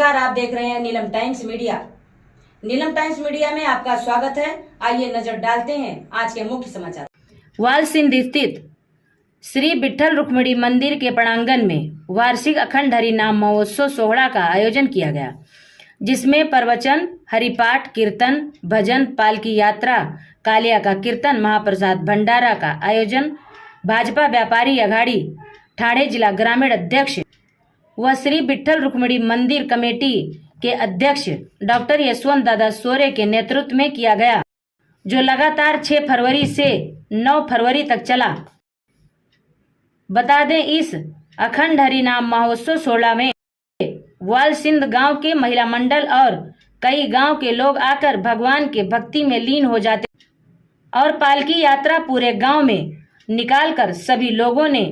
नमस्कार, आप देख रहे हैं Neelam times media. Neelam times media में आपका स्वागत है। आइए नजर डालते हैं आज के मुख्य समाचार। वालसिंध स्थित श्री विठ्ठल रुक्मिणी मंदिर के प्रांगण में वार्षिक अखंड हरि नाम महोत्सव सोहड़ा का आयोजन किया गया, जिसमें प्रवचन, हरिपाठ, कीर्तन, भजन, पालकी यात्रा, कालिया का कीर्तन, महाप्रसाद भंडारा का आयोजन भाजपा व्यापारी अघाड़ी ठाणे जिला ग्रामीण अध्यक्ष व श्री विठ्ठल रुक्मिणी मंदिर कमेटी के अध्यक्ष डॉक्टर यशवंत दादा सोरे के नेतृत्व में किया गया, जो लगातार 6 फरवरी से 9 फरवरी तक चला। बता दें, इस अखंड हरिनाम महोत्सव सोहला में वालसिंध गांव के महिला मंडल और कई गांव के लोग आकर भगवान के भक्ति में लीन हो जाते और पालकी यात्रा पूरे गांव में निकालकर सभी लोगों ने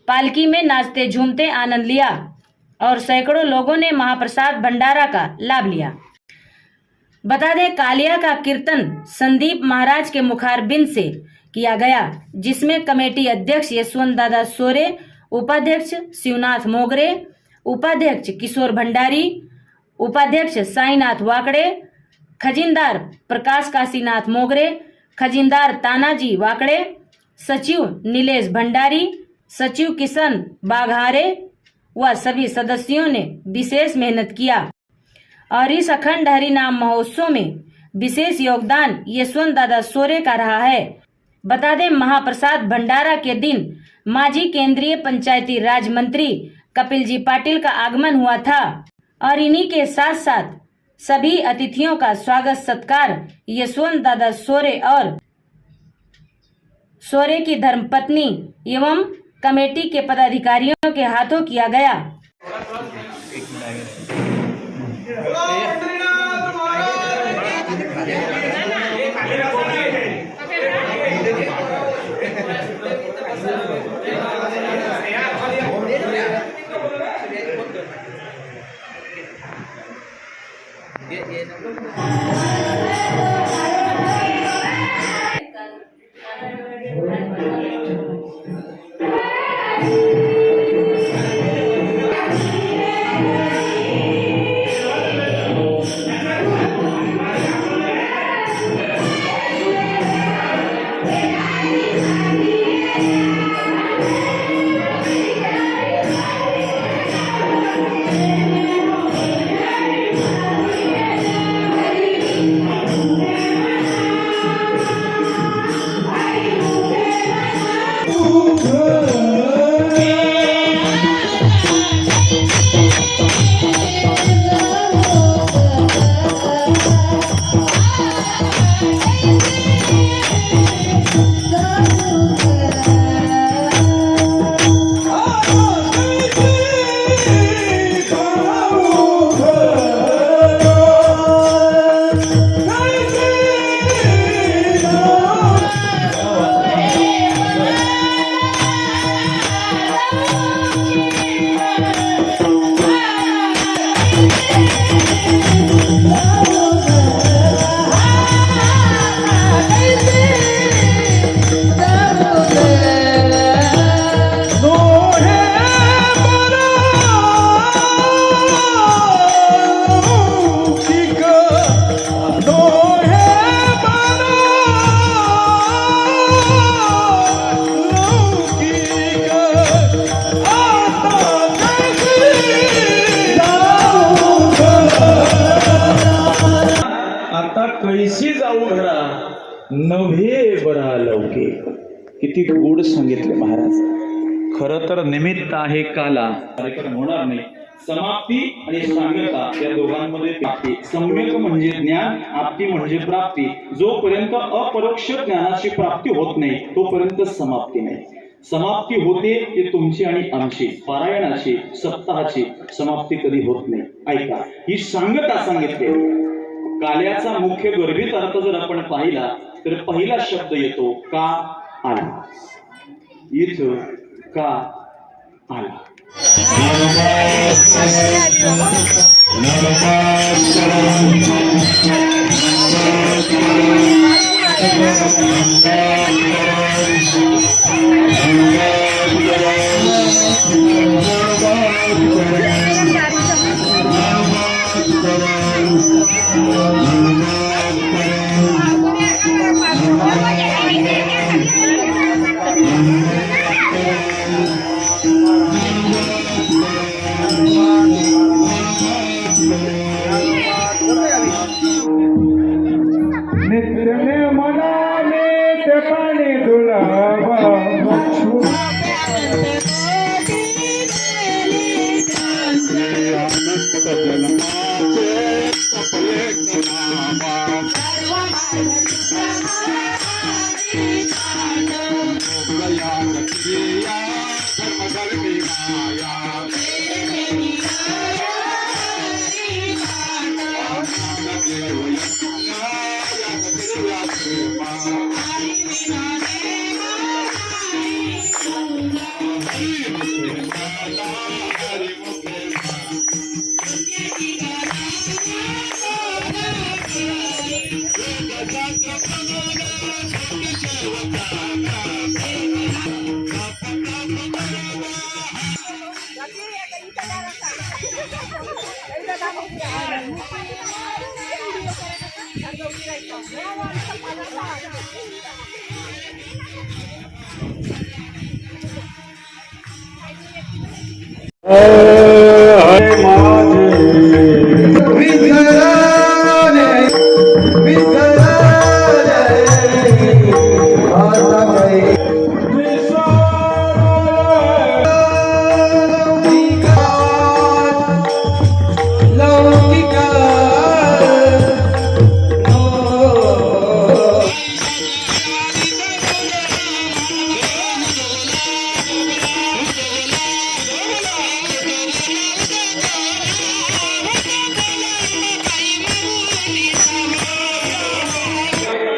पालकी में नाचते झूमते आनंद लिया और सैकड़ों लोगों ने महाप्रसाद भंडारा का लाभ लिया। बता दें, कालिया का कीर्तन संदीप महाराज के मुखारबिंद से किया गया, जिसमें कमेटी अध्यक्ष यशवंत दादा सोरे, उपाध्यक्ष शिवनाथ मोगरे, उपाध्यक्ष किशोर भंडारी, उपाध्यक्ष साईनाथ वाकड़े, खजिनदार प्रकाश काशीनाथ मोगरे, खजिनदार तानाजी वाकड़े, सचिव नीलेश भंडारी, सचिव किशन बाघारे व सभी सदस्यों ने विशेष मेहनत किया और इस अखंड हरिनाम महोत्सव में विशेष योगदान यशवंत दादा सोरे का रहा है। बता दें, महाप्रसाद भंडारा के दिन माजी केंद्रीय पंचायती राज मंत्री कपिल जी पाटिल का आगमन हुआ था और इन्हीं के साथ साथ सभी अतिथियों का स्वागत सत्कार यशवंत दादा सोरे और सोरे की धर्मपत्नी एवं कमेटी के पदाधिकारियों के हाथों किया गया। कैसी जाऊ घरा नव्हे बरा लौके. किती गोड सांगितले महाराज. खरं तर निमित्त आहे काला, कार्यक्रम होणार नाही. समाप्ती आणि सांगता या दोघांमध्ये प्राप्ती. सम्यक म्हणजे ज्ञान, आपती म्हणजे प्राप्ती. जोपर्यंत अपरोक्ष ज्ञानाची प्राप्ती होत नाही तोपर्यंत समाप्ती नाही. समाप्ती होते ते तुमची आणि आमची, पारायणाची, सप्ताहाची समाप्ती कधी होत नाही. ऐका, ही सांगता सांगितले. काल्याचा मुख्य गर्भित अर्थ जर आपण पाहिला तर पहिला शब्द येतो का आला. इथं का आला.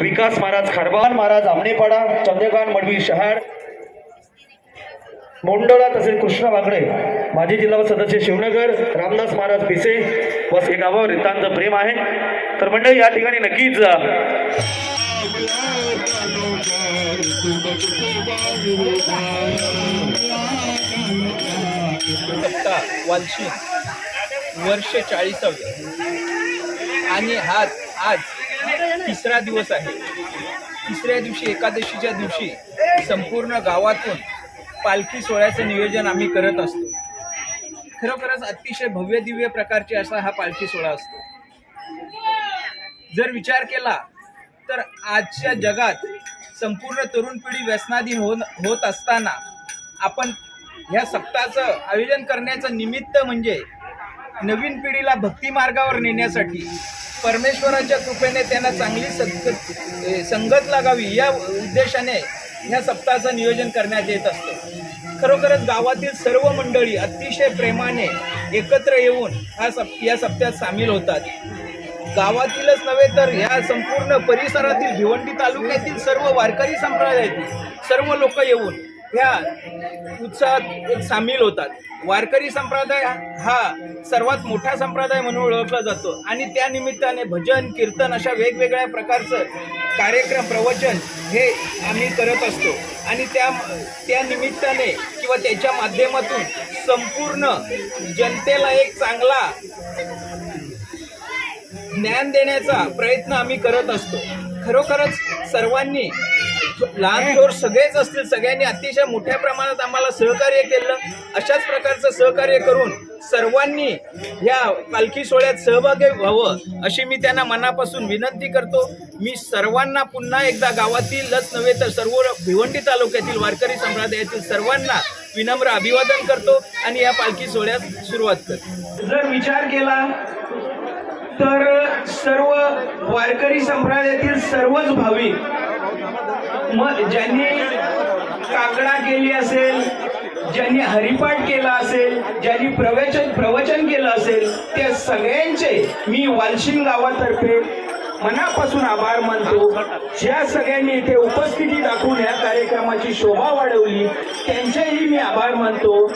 विकास महाराज खारबान महाराज आमणेपाडा चंद्रकांत मडवी शहाड मोंडोळा तसेच कृष्णा वाकडे माजी जिल्हा सदस्य शिवनगर रामदास महाराज पिसे व हे गावावर रितांचं प्रेम आहे. तर मंडळी या ठिकाणी नक्कीच सप्ताह वालशी वर्ष 40वे आणि हा आज तिसरा दिवस आहे. तिसऱ्या दिवशी एकादशीच्या दिवशी संपूर्ण गावातून पालखी सोहळ्याचं नियोजन आम्ही करत असतो. खरोखरच अतिशय भव्य दिव्य प्रकारचे असा हा पालखी सोहळा असतो. जर विचार केला तर आजच्या जगात संपूर्ण तरुण पिढी व्यसनाधीन होत असताना आपण ह्या सप्ताहाचं आयोजन करण्याचं निमित्त म्हणजे नवीन पिढीला भक्ती मार्गावर नेण्यासाठी परमेश्वराच्या कृपेने त्यांना चांगली संगत लागावी या उद्देशाने ह्या सप्ताहाचं नियोजन करण्यात येत असतं. खरोखरच गावातील सर्व मंडळी अतिशय प्रेमाने एकत्र येऊन या सप्त्यात सामील होतात. गावातीलच नव्हे तर ह्या संपूर्ण परिसरातील भिवंडी तालुक्यातील सर्व वारकरी संप्रदायातील सर्व लोक येऊन ह्या उत्सवात सामील होतात. वारकरी संप्रदाय हा सर्वात मोठा संप्रदाय म्हणून ओळखला जातो आणि त्या निमित्ताने भजन कीर्तन अशा वेगवेगळ्या प्रकारचं कार्यक्रम प्रवचन हे आम्ही करत असतो आणि त्या निमित्ताने किंवा त्याच्या माध्यमातून संपूर्ण जनतेला एक चांगला ज्ञान देण्याचा प्रयत्न आम्ही करत असतो. खरोखरच सर्वांनी लहान थोर सगळेच असतील सगळ्यांनी अतिशय मोठ्या प्रमाणात आम्हाला सहकार्य केलं. अशाच प्रकारचं सहकार्य करून सर्वांनी ह्या पालखी सोहळ्यात सहभागी व्हावं अशी मी त्यांना मनापासून विनंती करतो. मी सर्वांना पुन्हा एकदा गावातीलच नव्हे तर सर्व भिवंडी तालुक्यातील वारकरी संप्रदायातील सर्वांना विनम्र अभिवादन करतो आणि या पालखी सोहळ्यात सुरुवात करतो. जर विचार केला तर सर्व वारकरी संप्रदायातील सर्वच भाविक ज्यांनी काकडा केली असेल, ज्यांनी हरिपाठ केला असेल, ज्यांनी प्रवचन केलं असेल त्या सगळ्यांचे मी वालशिंग गावातर्फे मनापासून आभार मानतो. ज्या सगळ्यांनी इथे उपस्थिती दाखवून या कार्यक्रमाची शोभा वाढवली त्यांचेही मी आभार मानतो.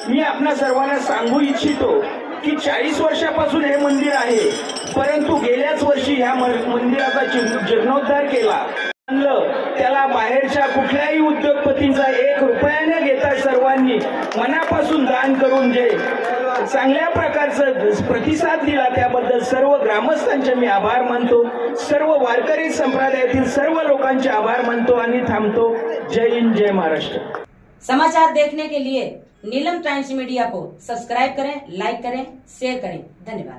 मी आपणा सर्वांना सांगू इच्छितो की 40 वर्षापासून हे मंदिर आहे, परंतु गेल्याच वर्षी ह्या मंदिराचा जीर्णोद्धार केला. त्याला बाहेरच्या कुठल्याही उद्योगपतींचा 1 रुपया न घेता सर्वांनी मनापासून दान करून जे चांगल्या प्रकारचा प्रतिसाद दिला त्याबद्दल सर्व ग्रामस्थांचे मी आभार मानतो. सर्व वारकरी संप्रदायातील सर्व लोकांचे आभार मानतो आणि थांबतो. जय हिंद, जय महाराष्ट्र. समाचार देखने के लिए नीलम टाइम्स मीडिया को सब्सक्राइब करें, लाइक करें, शेयर करें. धन्यवाद.